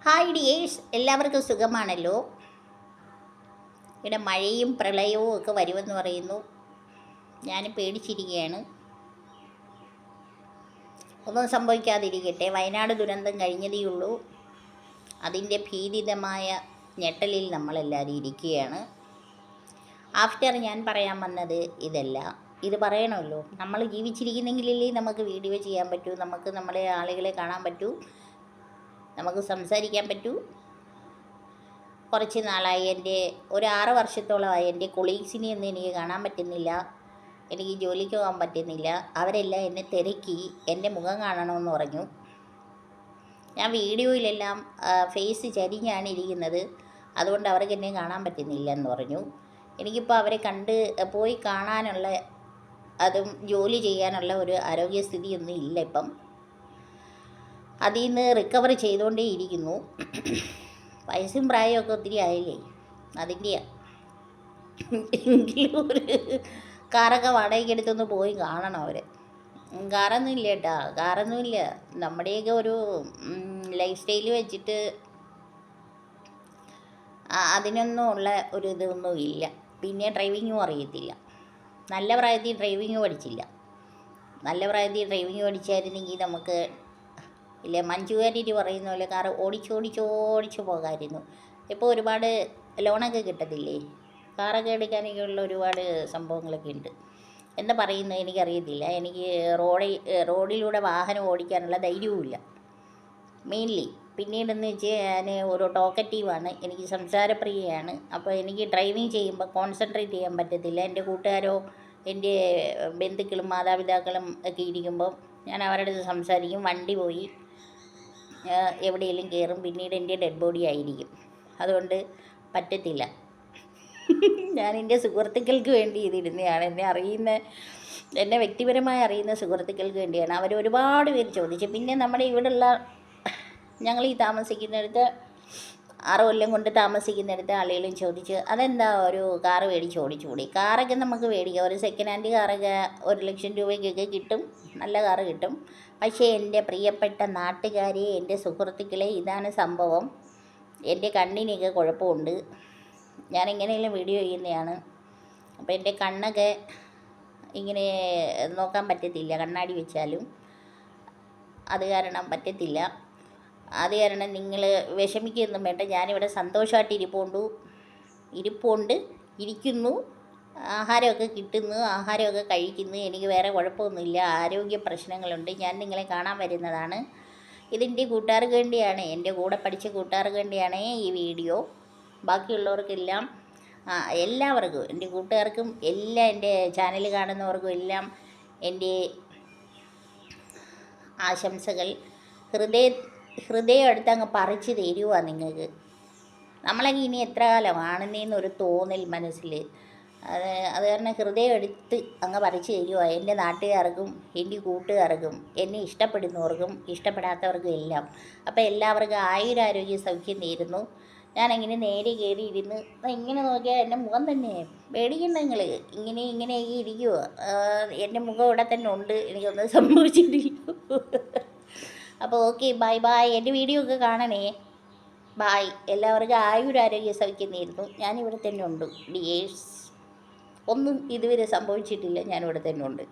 Hi dears, എല്ലാവർക്കും സുഖമാണല്ലോ. ഇവിടെ മഴയും പ്രളയവും ഒക്കെ വരുമെന്ന് പറയുന്നു. ഞാൻ പേടിച്ചിരിക്കുകയാണ്. ഒന്നും സംഭവിക്കാതിരിക്കട്ടെ. വയനാട് ദുരന്തം കഴിഞ്ഞതേയുള്ളൂ. അതിൻ്റെ ഭീതിതമായ ഞെട്ടലിൽ നമ്മളെല്ലാവരും ഇരിക്കുകയാണ്. ആഫ്റ്റർ ഞാൻ പറയാൻ വന്നത് ഇതല്ല. ഇത് പറയണമല്ലോ. നമ്മൾ ജീവിച്ചിരിക്കുന്നെങ്കിലല്ലേ നമുക്ക് വീഡിയോ ചെയ്യാൻ പറ്റൂ, നമുക്ക് നമ്മളെ ആളുകളെ കാണാൻ പറ്റൂ, നമുക്ക് സംസാരിക്കാൻ പറ്റൂ. കുറച്ച് നാളായി ഒരു 6 വർഷത്തോളമായി എൻ്റെ കൊളീഗ്സിനെ ഒന്നും എനിക്ക് കാണാൻ പറ്റുന്നില്ല, എനിക്ക് ജോലിക്ക് പോകാൻ പറ്റുന്നില്ല. അവരെല്ലാം എന്നെ തിരക്കി എൻ്റെ മുഖം കാണണമെന്ന് പറഞ്ഞു. ഞാൻ വീഡിയോയിലെല്ലാം ഫേസ് ചരിഞ്ഞാണ് ഇരിക്കുന്നത്, അതുകൊണ്ട് അവർക്ക് എന്നെ കാണാൻ പറ്റുന്നില്ല എന്ന് പറഞ്ഞു. എനിക്കിപ്പോൾ അവരെ പോയി കാണാനുള്ള അതും ജോലി ചെയ്യാനുള്ള ഒരു ആരോഗ്യസ്ഥിതിയൊന്നും ഇല്ല ഇപ്പം. അതിൽ നിന്ന് റിക്കവർ ചെയ്തുകൊണ്ടേ ഇരിക്കുന്നു. വയസ്സും പ്രായമൊക്കെ ഒത്തിരി ആയില്ലേ, അതിൻ്റെയാണ്. എങ്കിലും ഒരു കാറൊക്കെ വാടകയ്ക്ക് എടുത്തൊന്ന് പോയി കാണണം അവരെ. കാറൊന്നും ഇല്ല കേട്ടാ, കാറൊന്നുമില്ല. നമ്മുടെയൊക്കെ ഒരു ലൈഫ് സ്റ്റൈൽ വെച്ചിട്ട് അതിനൊന്നും ഉള്ള ഒരു ഇതൊന്നും ഇല്ല. പിന്നെ ഡ്രൈവിങ്ങും അറിയത്തില്ല. നല്ല പ്രായത്തിൽ ഡ്രൈവിങ് പഠിച്ചില്ല. നല്ല പ്രായത്തിൽ ഡ്രൈവിങ് പഠിച്ചായിരുന്നെങ്കിൽ നമുക്ക് ഇല്ലേ, മഞ്ജുവാരിറ്റി പറയുന്ന പോലെ കാറ് ഓടിച്ചോടിച്ച് പോകാമായിരുന്നു. ഇപ്പോൾ ഒരുപാട് ലോണൊക്കെ കിട്ടത്തില്ലേ, കാറൊക്കെ എടുക്കാനൊക്കെയുള്ള ഒരുപാട് സംഭവങ്ങളൊക്കെ ഉണ്ട്. എന്താ പറയുന്നത് എനിക്കറിയത്തില്ല. എനിക്ക് റോഡിലൂടെ വാഹനം ഓടിക്കാനുള്ള ധൈര്യവുമില്ല മെയിൻലി. പിന്നീടെന്ന് വെച്ചാൽ ഞാൻ ഒരു ടോക്കറ്റീവാണ്, എനിക്ക് സംസാരപ്രിയയാണ്. അപ്പോൾ എനിക്ക് ഡ്രൈവിങ് ചെയ്യുമ്പോൾ കോൺസെൻട്രേറ്റ് ചെയ്യാൻ പറ്റത്തില്ല. എൻ്റെ കൂട്ടുകാരോ എൻ്റെ ബന്ധുക്കളും മാതാപിതാക്കളും ഒക്കെ ഇരിക്കുമ്പം ഞാൻ അവരുടെ അടുത്ത് സംസാരിക്കും. വണ്ടി പോയി എവിടെയെങ്കിലും കയറും, പിന്നീട് എൻ്റെ ഡെഡ് ബോഡി ആയിരിക്കും. അതുകൊണ്ട് പറ്റത്തില്ല. ഞാൻ എൻ്റെ സുഹൃത്തുക്കൾക്ക് വേണ്ടി ഇതിടുന്നതാണ്. എന്നെ വ്യക്തിപരമായി അറിയുന്ന സുഹൃത്തുക്കൾക്ക് വേണ്ടിയാണ്. അവർ ഒരുപാട് പേര് ചോദിച്ചു. പിന്നെ നമ്മുടെ ഇവിടെയുള്ള ഞങ്ങൾ ഈ താമസിക്കുന്നിടത്ത് 6 കൊല്ലം കൊണ്ട് താമസിക്കുന്നിടത്ത് ആളുകളും ചോദിച്ച്, അതെന്താ ഒരു കാറ് മേടിച്ച് ഓടിച്ചുകൂടി? കാറൊക്കെ നമുക്ക് മേടിക്കാം. ഒരു സെക്കൻഡ് ഹാൻഡ് കാറൊക്കെ 1 ലക്ഷം രൂപയ്ക്കൊക്കെ കിട്ടും, നല്ല കാറ് കിട്ടും. പക്ഷേ എൻ്റെ പ്രിയപ്പെട്ട നാട്ടുകാരെ, എൻ്റെ സുഹൃത്തുക്കളെ, ഇതാണ് സംഭവം. എൻ്റെ കണ്ണിനൊക്കെ കുഴപ്പമുണ്ട്. ഞാൻ എങ്ങനെയെങ്കിലും വീഡിയോ ചെയ്യുന്നതാണ്. അപ്പോൾ എൻ്റെ കണ്ണൊക്കെ ഇങ്ങനെ നോക്കാൻ പറ്റത്തില്ല, കണ്ണാടി വെച്ചാലും. അത് കാരണം പറ്റത്തില്ല. അത് കാരണം നിങ്ങൾ വിഷമിക്കൊന്നും വേണ്ട. ഞാനിവിടെ സന്തോഷമായിട്ട് ഇരിക്കുന്നു. ആഹാരമൊക്കെ കിട്ടുന്നു, ആഹാരമൊക്കെ കഴിക്കുന്നു. എനിക്ക് വേറെ കുഴപ്പമൊന്നുമില്ല. ആരോഗ്യ പ്രശ്നങ്ങളുണ്ട്. ഞാൻ നിങ്ങളെ കാണാൻ വരുന്നതാണ്. ഇതിൻ്റെ കൂട്ടുകാർക്ക് വേണ്ടിയാണ്, എൻ്റെ കൂടെ പഠിച്ച കൂട്ടുകാർക്ക് വേണ്ടിയാണ് ഈ വീഡിയോ. ബാക്കിയുള്ളവർക്കെല്ലാം എല്ലാവർക്കും, എൻ്റെ കൂട്ടുകാർക്കും എല്ലാം, എൻ്റെ ചാനൽ കാണുന്നവർക്കും എല്ലാം എൻ്റെ ആശംസകൾ. ഹൃദയം എടുത്ത് അങ്ങ് പറിച്ച് തരുവാ നിങ്ങൾക്ക്. നമ്മളൊക്കെ ഇനി എത്ര കാലമാണെന്നൊരു തോന്നൽ മനസ്സിൽ. അത് കാരണം ഹൃദയം എടുത്ത് അങ്ങ് പറിച്ച് തരുക എൻ്റെ നാട്ടുകാർക്കും എൻ്റെ കൂട്ടുകാർക്കും, എന്നെ ഇഷ്ടപ്പെടുന്നവർക്കും ഇഷ്ടപ്പെടാത്തവർക്കും എല്ലാം. അപ്പോൾ എല്ലാവർക്കും ആയുരാരോഗ്യ സൗഖ്യം നേരുന്നു. ഞാനങ്ങനെ നേരെ കയറി ഇരുന്ന് ഇങ്ങനെ നോക്കിയാൽ എൻ്റെ മുഖം തന്നെ പേടിക്കണ്ട നിങ്ങൾ. ഇങ്ങനെയൊക്കെ ഇരിക്കുമോ? എൻ്റെ മുഖം ഇവിടെ തന്നെ ഉണ്ട്, എനിക്കൊന്നും സംഭവിച്ചിട്ടില്ല. അപ്പോൾ ഓക്കെ, ബൈ. എൻ്റെ വീഡിയോ ഒക്കെ കാണണേ. ബായ്. എല്ലാവർക്കും ആയുരാരോഗ്യ സൗഖ്യം നേരുന്നു. ഞാനിവിടെ തന്നെ ഉണ്ട് ഡിയേഴ്സ്. ഒന്നും ഇതുവരെ സംഭവിച്ചിട്ടില്ല, ഞാനിവിടെ തന്നെ ഉണ്ട്.